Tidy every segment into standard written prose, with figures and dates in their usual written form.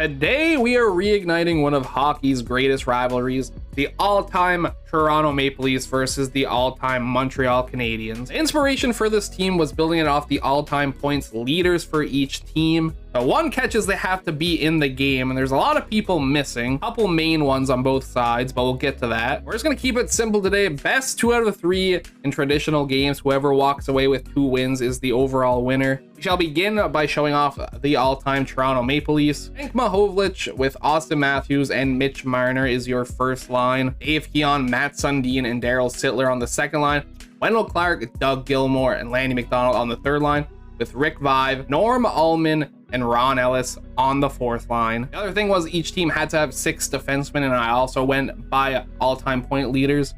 Today, we are reigniting one of hockey's greatest rivalries, the all-time Toronto Maple Leafs versus the all-time Montreal Canadiens. Inspiration for this team was building it off the all-time points leaders for each team. The one catch is they have to be in the game, and there's a lot of people missing. A couple main ones on both sides, but we'll get to that. We're just going to keep it simple today. Best 2 out of 3 in traditional games. Whoever walks away with 2 wins is the overall winner. We shall begin by showing off the all-time Toronto Maple Leafs. Frank Mahovlich with Austin Matthews and Mitch Marner is your first line. Dave Keon, Matt Sundin, and Daryl Sittler on the second line. Wendell Clark, Doug Gilmour, and Lanny McDonald on the third line, with Rick Vive, Norm Ullman, and Ron Ellis on the fourth line. The other thing was each team had to have 6 defensemen, and I also went by all-time point leaders.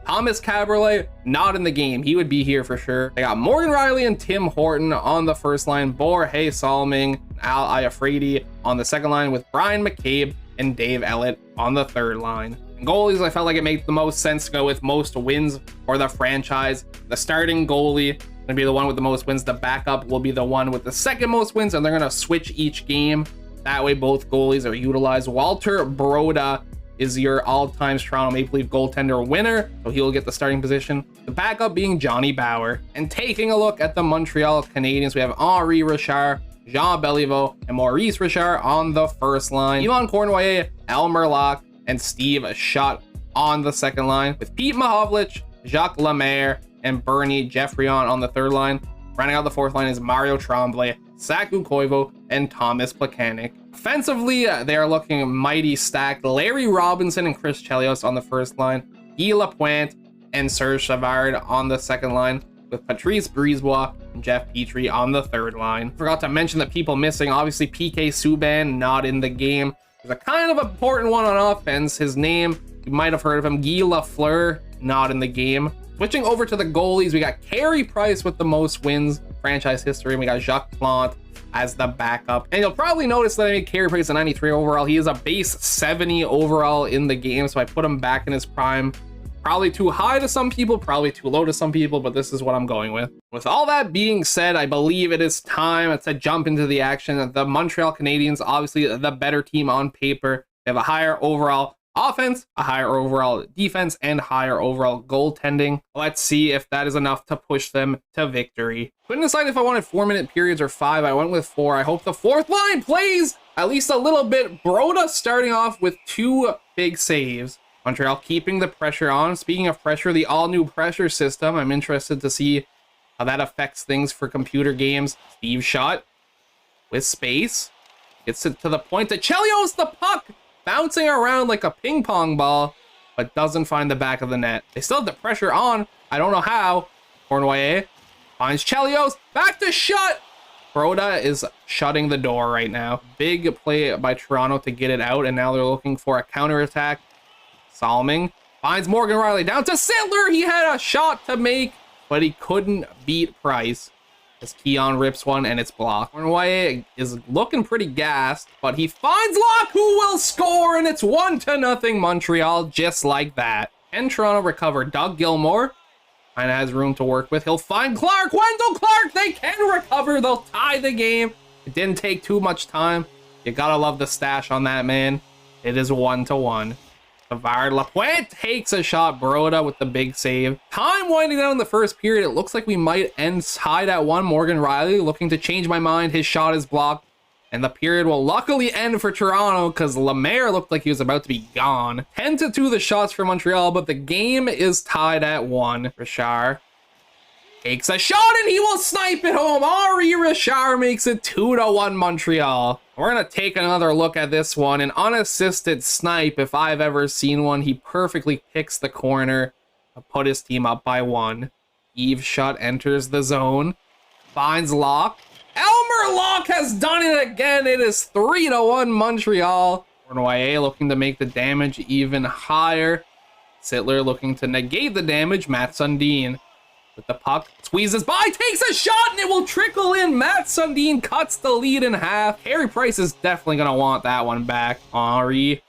Thomas Caberlet, not in the game. He would be here for sure. They got Morgan Riley and Tim Horton on the first line, Borje Salming, Al Iafrate on the second line, with Brian McCabe and Dave Ellett on the third line. And goalies, I felt like it made the most sense to go with most wins for the franchise. The starting goalie gonna be the one with the most wins. The backup will be the one with the second most wins, and they're gonna switch each game. That way both goalies are utilized. Walter Broda is your all-time Toronto Maple Leaf goaltender winner, so he'll get the starting position. The backup being Johnny Bauer. And taking a look at the Montreal Canadiens, we have Henri Richard, Jean Beliveau, and Maurice Richard on the first line. Yvon Cournoyer, Elmer Locke, and Steve Shutt on the second line, with Pete Mahovlich, Jacques Lemaire, and Bernie Geoffrion on the third line. Rounding out the fourth line is Mario Tremblay, Saku Koivu, and Thomas Plekanec. Offensively, they are looking mighty stacked. Larry Robinson and Chris Chelios on the first line, Guy Lapointe and Serge Savard on the second line, with Patrice Brisebois and Jeff Petrie on the third line. Forgot to mention the people missing. Obviously, PK Subban not in the game. There's a kind of important one on offense. His name, you might have heard of him, Guy Lafleur, not in the game. Switching over to the goalies, we got Carey Price with the most wins franchise history, and we got Jacques Plante as the backup. And you'll probably notice that I made Carey Price a 93 overall. He is a base 70 overall in the game, so I put him back in his prime. Probably too high to some people, probably too low to some people, but this is what I'm going with. With all that being said, I believe it is time to jump into the action. The Montreal Canadiens, obviously the better team on paper. They have a higher overall offense, a higher overall defense, and higher overall goaltending. Let's see if that is enough to push them to victory. Couldn't decide if I wanted 4-minute periods or 5. I went with 4. I hope the fourth line plays at least a little bit. Broda starting off with 2 big saves. Montreal keeping the pressure on. Speaking of pressure, the all-new pressure system. I'm interested to see how that affects things for computer games. Steve Shutt with space. Gets it to the point to Chelios, the puck bouncing around like a ping pong ball, but doesn't find the back of the net. They still have the pressure on. I don't know how. Cournoyer finds Chelios. Back to Shutt. Broda is shutting the door right now. Big play by Toronto to get it out, and now they're looking for a counterattack. Salming finds Morgan Riley down to Sittler. He had a shot to make, but he couldn't beat Price. As Keon rips one and it's blocked. Cournoyer is looking pretty gassed, but he finds Locke, who will score, and it's 1-0 Montreal, just like that. Can Toronto recover? Doug Gilmour kind of has room to work with. He'll find Clark. Wendell Clark, they can recover. They'll tie the game. It didn't take too much time. You gotta love the stash on that man. It is 1-1. Savard Lapointe takes a shot. Broda with the big save. Time winding down in the first period. It looks like we might end tied at 1. Morgan Riley looking to change my mind. His shot is blocked. And the period will luckily end for Toronto because Lemaire looked like he was about to be gone. 10-2 the shots for Montreal, but the game is tied at 1. Richard takes a shot and he will snipe it home. Henri Richard makes it 2-1 Montreal. We're going to take another look at this one. An unassisted snipe, if I've ever seen one. He perfectly picks the corner to put his team up by 1. Yves Shutt enters the zone. Finds Locke. Elmer Locke has done it again. It is 3-1 Montreal. Cournoyer looking to make the damage even higher. Sittler looking to negate the damage. Matt Sundin with the puck, squeezes by, takes a shot, and it will trickle in. Matt Sundin cuts the lead in half. Carey Price is definitely going to want that one back. Henri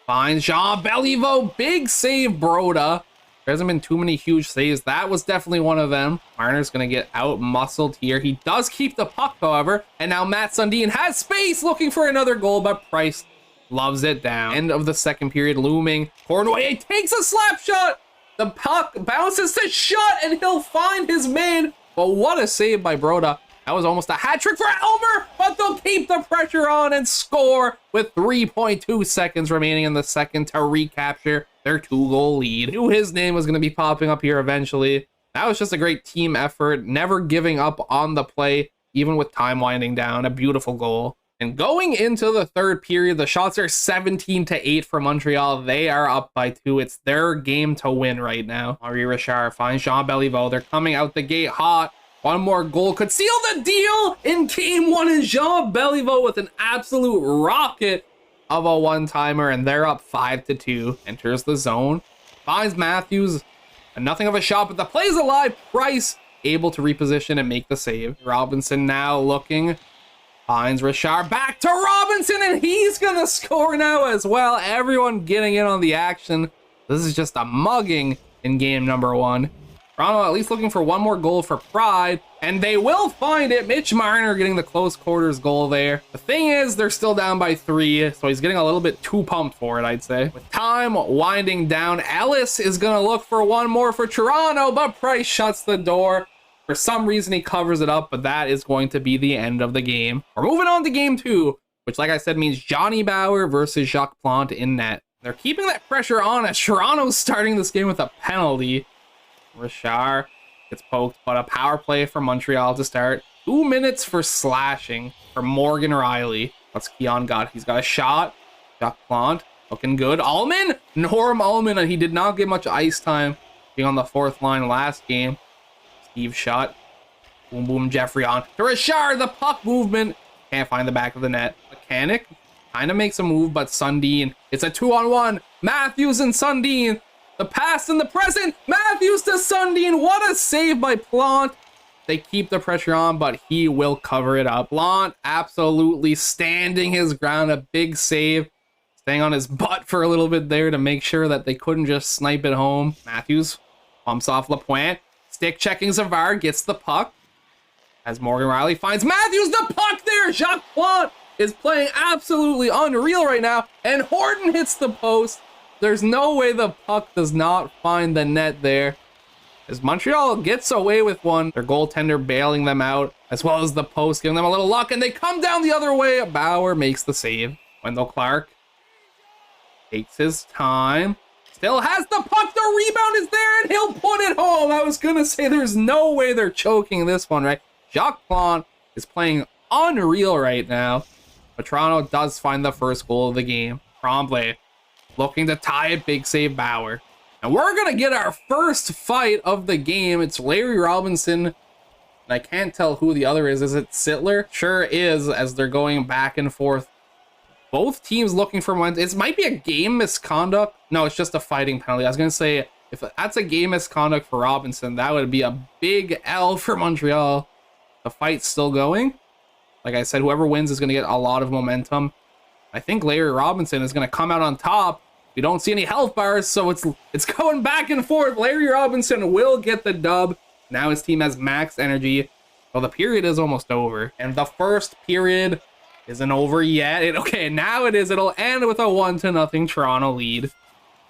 finds Jean Beliveau. Big save, Broda. There hasn't been too many huge saves. That was definitely one of them. Marner's going to get out-muscled here. He does keep the puck, however. And now Matt Sundin has space looking for another goal, but Price loves it down. End of the second period looming. Cornway takes a slap shot. The puck bounces to shot, and he'll find his man. But what a save by Broda. That was almost a hat trick for Elmer, but they'll keep the pressure on and score with 3.2 seconds remaining in the second to recapture their 2-goal lead. Knew his name was going to be popping up here eventually. That was just a great team effort, never giving up on the play, even with time winding down. A beautiful goal. And going into the third period, the shots are 17-8 for Montreal. They are up by 2. It's their game to win right now. Henri Richard finds Jean Beliveau. They're coming out the gate hot. One more goal could seal the deal in game 1, and Jean Beliveau with an absolute rocket of a one-timer, and they're up 5-2. Enters the zone, finds Matthews, and nothing of a shot, but the play's alive. Price able to reposition and make the save. Robinson now looking, finds Richard, back to Robinson, and he's gonna score now as well. Everyone getting in on the action. This is just a mugging in game number 1. Toronto at least looking for one more goal for pride, and they will find it. Mitch Marner getting the close quarters goal there. The thing is, they're still down by 3, so he's getting a little bit too pumped for it, I'd say. With time winding down, Ellis is going to look for one more for Toronto, but Price shuts the door. For some reason, he covers it up, but that is going to be the end of the game. We're moving on to game 2, which, like I said, means Johnny Bauer versus Jacques Plante in net. They're keeping that pressure on as Toronto's starting this game with a penalty. Richard gets poked, but a power play for Montreal to start. 2 minutes for slashing for Morgan Riley. What's Keon got? He's got a shot. Jacques Plante looking good. Allman, Norm Allman, and he did not get much ice time being on the 4th line last game. Steve shot. Boom, boom, Jeffrey on to Richard. The puck movement. Can't find the back of the net. Mechanic kind of makes a move, but Sundin. It's a 2-on-1. Matthews and Sundin. The past and the present. Matthews to Sundin. What a save by Plante. They keep the pressure on, but he will cover it up. Plante absolutely standing his ground. A big save. Staying on his butt for a little bit there to make sure that they couldn't just snipe it home. Matthews pumps off Lapointe. Stick checking Savard. Gets the puck. As Morgan Riley finds Matthews. The puck there. Jacques Plante is playing absolutely unreal right now. And Horton hits the post. There's no way the puck does not find the net there. As Montreal gets away with one, their goaltender bailing them out, as well as the post giving them a little luck, and they come down the other way. Bauer makes the save. Wendell Clark takes his time. Still has the puck. The rebound is there, and he'll put it home. I was going to say there's no way they're choking this one, right? Jacques Plante is playing unreal right now. But Toronto does find the first goal of the game. Tremblay looking to tie it. Big save Bauer. And we're going to get our first fight of the game. It's Larry Robinson. And I can't tell who the other is. Is it Sittler? Sure is, as they're going back and forth. Both teams looking for one. It might be a game misconduct. No, it's just a fighting penalty. I was going to say, if that's a game misconduct for Robinson, that would be a big L for Montreal. The fight's still going. Like I said, whoever wins is going to get a lot of momentum. I think Larry Robinson is going to come out on top. We don't see any health bars, so it's going back and forth. Larry Robinson will get the dub. Now his team has max energy. Well, the period is almost over. And the first period isn't over yet. Okay, now it is. It'll end with a 1-0 Toronto lead.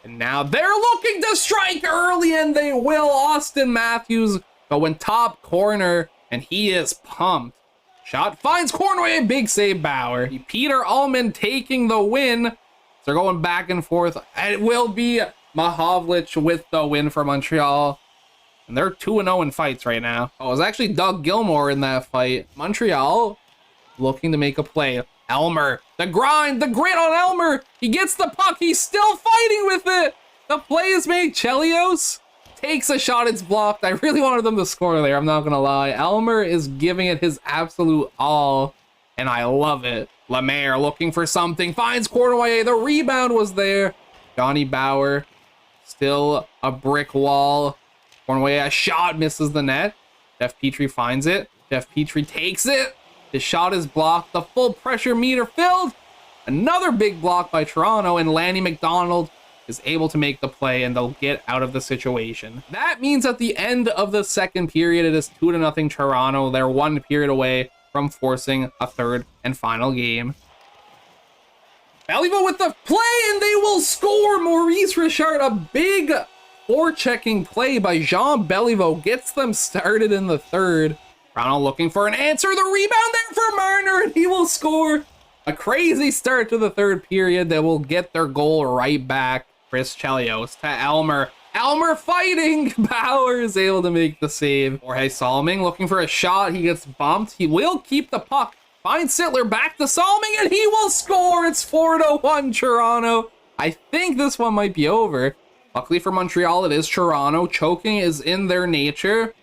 And now they're looking to strike early, and they will. Austin Matthews going top corner, and he is pumped. Shot finds Cornway, big save Bauer. Peter Allman taking the win. They're going back and forth. It will be Mahovlich with the win for Montreal. And they're 2-0 in fights right now. Oh, it was actually Doug Gilmour in that fight. Montreal looking to make a play. Elmer, the grind, the grit on Elmer. He gets the puck. He's still fighting with it. The play is made. Chelios takes a shot. It's blocked. I really wanted them to score there. I'm not going to lie. Elmer is giving it his absolute all, and I love it. Lemaire looking for something. Finds Cornway. The rebound was there. Johnny Bauer still a brick wall. Cornway, a shot, misses the net. Jeff Petrie finds it. Jeff Petrie takes it. His shot is blocked. The full pressure meter filled. Another big block by Toronto, and Lanny McDonald is able to make the play and they'll get out of the situation. That means at the end of the second period, it is 2-0 Toronto. They're 1 period away from forcing a third and final game. Beliveau with the play, and they will score. Maurice Richard, a big forechecking play by Jean Beliveau gets them started in the third. Toronto looking for an answer. The rebound there for Marner, and he will score. A crazy start to the third period. They will get their goal right back. Chris Chelios to Elmer. Elmer fighting. Bauer is able to make the save. Jorge Salming looking for a shot. He gets bumped. He will keep the puck. Finds Sittler, back to Salming, and he will score. It's 4-1 Toronto. I think this one might be over. Luckily for Montreal, it is Toronto. Choking is in their nature.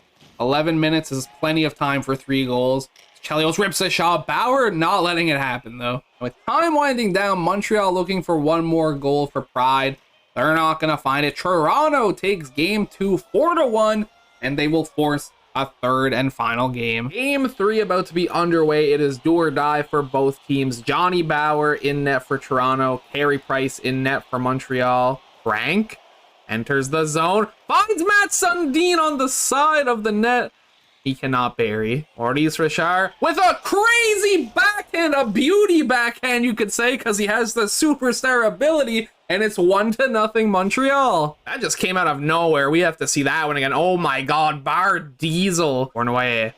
11 minutes is plenty of time for 3 goals. Chelios rips a shot. Bauer not letting it happen, though. With time winding down, Montreal looking for one more goal for pride. They're not going to find it. Toronto takes game 2, 4-1, and they will force a third and final game. Game 3 about to be underway. It is do or die for both teams. Johnny Bauer in net for Toronto. Carey Price in net for Montreal. Frank enters the zone. Finds Matt Sundin on the side of the net. He cannot bury. Maurice Richard with a crazy backhand, a beauty backhand, you could say, because he has the superstar ability, and it's 1-0 Montreal. That just came out of nowhere. We have to see that one again. Oh my God, Bar Diesel. Cornway.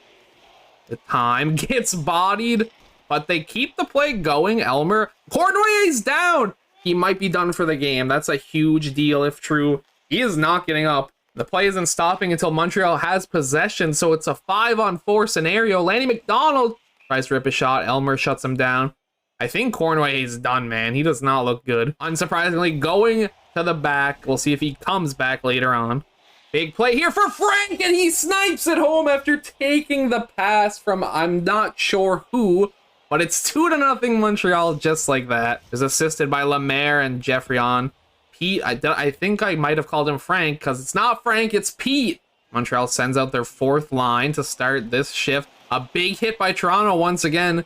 The time gets bodied, but they keep the play going. Elmer. Cornway's down. He might be done for the game. That's a huge deal if true. He is not getting up. The play isn't stopping until Montreal has possession, so it's a 5-on-4 scenario. Lanny McDonald tries to rip a shot. Elmer shuts him down. I think Cornway's done, man. He does not look good. Unsurprisingly, going to the back. We'll see if he comes back later on. Big play here for Frank, and he snipes it home after taking the pass from I'm not sure who, but it's 2-0 Montreal just like that. Is assisted by Lemaire and Geoffrion. Pete, I think I might have called him Frank because it's not Frank, it's Pete. Montreal sends out their 4th line to start this shift. A big hit by Toronto once again.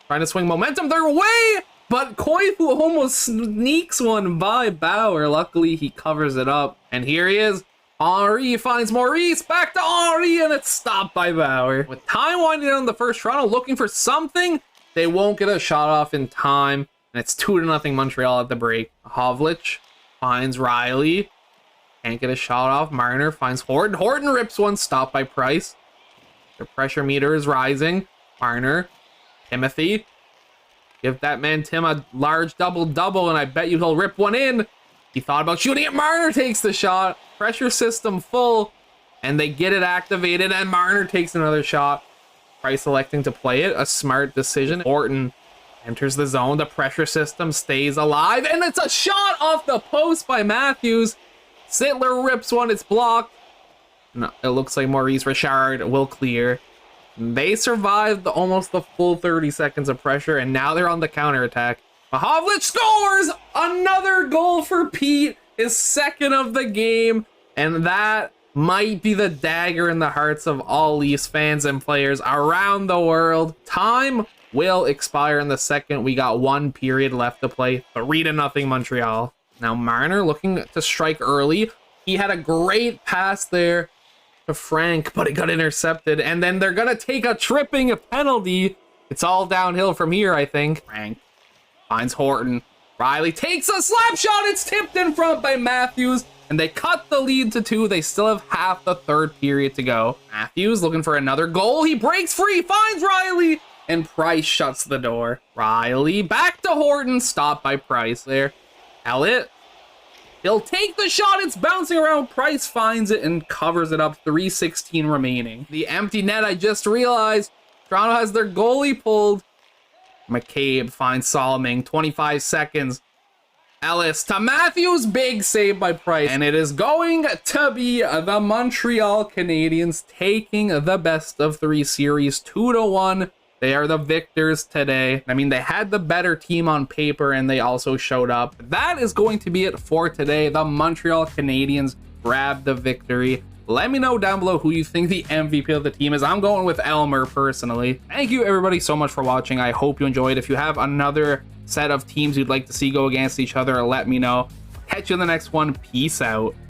Trying to swing momentum their way, but Koivu almost sneaks one by Bauer. Luckily, he covers it up. And here he is. Henri finds Maurice. Back to Henri, and it's stopped by Bauer. With time winding down the first, Toronto looking for something. They won't get a shot off in time. And it's 2-0 Montreal at the break. Havlich finds Riley. Can't get a shot off. Marner finds Horton. Horton rips one, stopped by Price. Their pressure meter is rising. Marner. Timothy. Give that man Tim a large double-double, and I bet you he'll rip one in. He thought about shooting it. Marner takes the shot. Pressure system full, and they get it activated, and Marner takes another shot. Price electing to play it. A smart decision. Horton enters the zone. The pressure system stays alive, and it's a shot off the post by Matthews. Sittler rips one. It's blocked. No, it looks like Maurice Richard will clear. They survived almost the full 30 seconds of pressure, and now they're on the counterattack. Havlich scores! Another goal for Pete, his 2nd of the game, and that might be the dagger in the hearts of all Leafs fans and players around the world. Time will expire in the second. We got 1 period left to play. 3-0 Montreal. Now Marner looking to strike early. He had a great pass there to Frank, but it got intercepted, and then they're gonna take a tripping penalty. It's all downhill from here, I think. Frank finds Horton. Riley takes a slap shot. It's tipped in front by Matthews, and they cut the lead to 2. They still have half the third period to go. Matthews looking for another goal. He breaks free, finds Riley, and Price shuts the door. Riley back to Horton, stopped by Price there. Elliott. He'll take the shot. It's bouncing around. Price finds it and covers it up. 3:16 remaining. The empty net, I just realized. Toronto has their goalie pulled. McCabe finds Salming. 25 seconds. Ellis to Matthews. Big save by Price. And it is going to be the Montreal Canadiens taking the best of 3 series. 2-1. They are the victors today. I mean, they had the better team on paper, and they also showed up. That is going to be it for today. The Montreal Canadiens grabbed the victory. Let me know down below who you think the MVP of the team is. I'm going with Elmer personally. Thank you everybody so much for watching. I hope you enjoyed. If you have another set of teams you'd like to see go against each other, let me know. Catch you in the next one. Peace out.